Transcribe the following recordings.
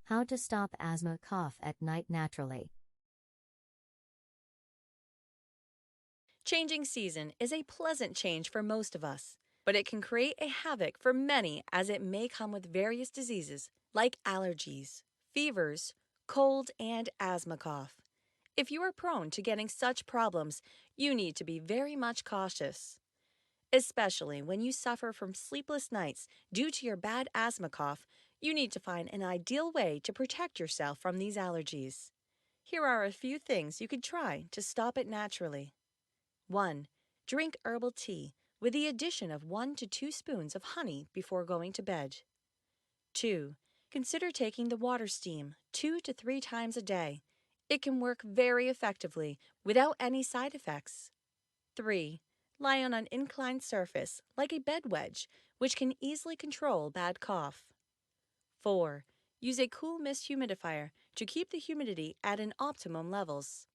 How to stop asthma cough at night naturally. Changing season is a pleasant change for most of us, but it can create a havoc for many as it may come with various diseases like allergies, fevers, cold, and asthma cough. If you are prone to getting such problems, you need to be very much cautious. Especially when you suffer from sleepless nights due to your bad asthma cough, you need to find an ideal way to protect yourself from these allergies. Here are a few things you could try to stop it naturally. 1. Drink herbal tea with the addition of 1 to 2 spoons of honey before going to bed. 2. Consider taking the water steam 2 to 3 times a day. It can work very effectively without any side effects. 3. Lie on an inclined surface like a bed wedge, which can easily control bad cough. 4. Use a cool mist humidifier to keep the humidity at an optimum levels.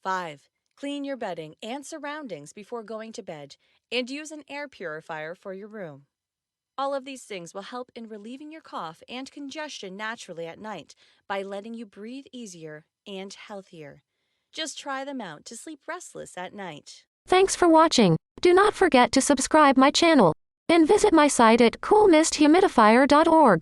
5. Clean your bedding and surroundings before going to bed, and use an air purifier for your room. All of these things will help in relieving your cough and congestion naturally at night by letting you breathe easier and healthier. Just try them out to sleep restless at night. Thanks for watching. Do not forget to subscribe my channel and visit my site at coolmisthumidifier.org.